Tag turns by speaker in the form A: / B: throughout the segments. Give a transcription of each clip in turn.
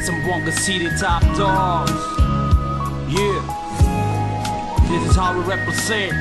A: Zamboanga City Top Dogz. Yeah, this is how we represent.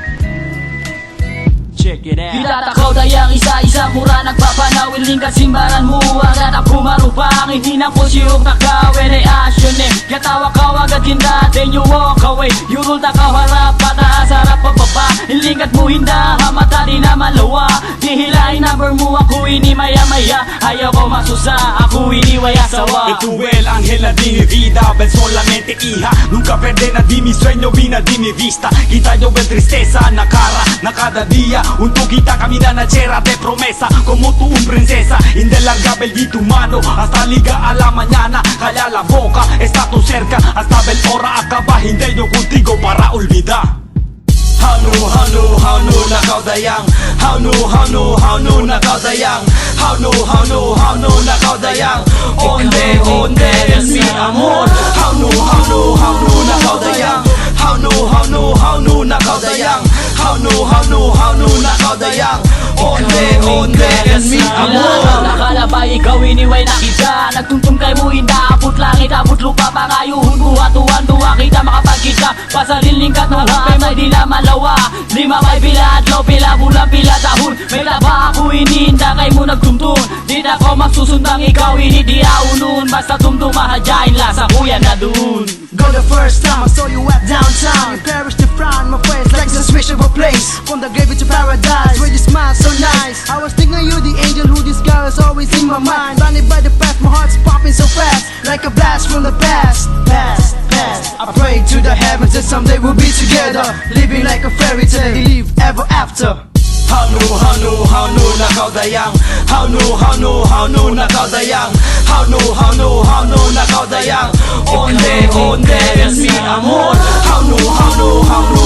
A: Check it out.
B: Itatakaw dayang isa-isa mura nagpapanawil ning kasimbaran mo agad ako marupang hindi na po siyong takawin ay asyonim katawa agad hinda then you walk away yurul takaw harap pataas harap pababa ilingat mo hinda hamata di na malawa dihilain number mo ako ini maya maya ayaw ko masusa ako ini waya sawa
C: tú el ángel de mi vida ven solamente hija nunca perderás de mi sueño vina de mi vista quita yo ven tristeza na cara na cada día un poquita camina na chera de promesa como tú un princesa indelargable y tu mano hasta liga a la mañana calla la boca está tú cerca hasta ver hora acaba hindi yo contigo para olvidar Hanu nakaudayang Hanu nakaudayang Hanu nakaudayang Onde es mi amor Hanu nakaudayang Hanu nakaudayang Hanu nakaudayang Onde es mi amor
B: nakalabay ikaw iniway na kita nagtungtong kay mo hinda abot langit abot lupa pangayuhon buhatuan duwa kita makapagkita pasaliling katungan may di na malawa lima may pila atlaw pila bulan pila tahon may taba ako inihinda kay mo nagtumtun di na ko magsusundang ikaw ini di aunun basta tumtum mahadyain lasa kuya na dun.
D: Go the first time I saw you at downtown You perish the frown, my face like a switch of a place From the grave to paradise, where you smile so nice I was thinking you the angel who this girl is always in my mind Blinded by the past, my heart's popping so fast Like a blast from the past I pray to the heavens that someday we'll be together Living like a fairy tale, live ever after
C: Hanu nakaudayang Hanu nakaudayang Hanu nakaudayang Onde es mi amor Hanu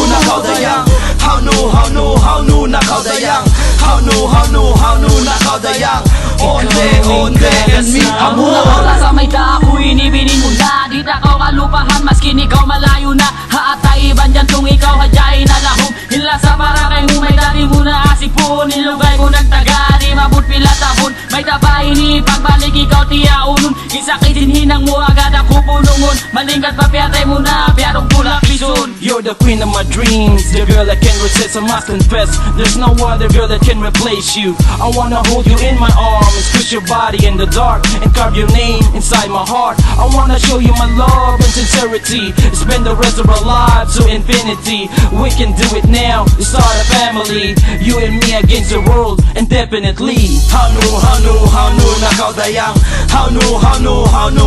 C: nakaudayang Hanu nakaudayang Hanu nakaudayang Onde es mi amor
B: Wala sa may dako inibinin mo na di takaw kalupahan maskin ikaw malayo na haataiban dyan tung ikaw hadyain na lahong hila sa para kay mo may dali mo na asipon ilugay mo nagtagari mabut pila tahon may tabay ni pagbalik ikaw tiyaunun isakitin hinang mo agad ako punungon malingkat pa piyatay mo na piyarong tulak lison.
A: You're the queen of my dreams, the girl I can't resist, I must confess there's no other girl that can replace you. I wanna hold you in my arms, push your body in the dark and carve your name inside my heart. I wanna show you my love and sincerity, spend the rest of our lives to infinity. We can do it now, start a family, you and me against the world indefinitely.
C: Hanu nakaudayang Hanu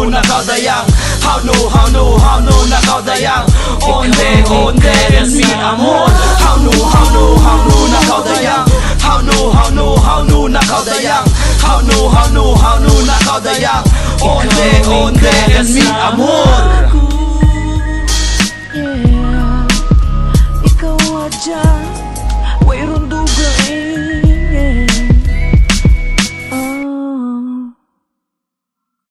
C: nakaudayang Hanu nakaudayang Onde es mi amor Hanu nakaudayang Hanu nakaudayang Hanu nakaudayang Onde es mi amor
E: Ikaw nga dyan, mayroon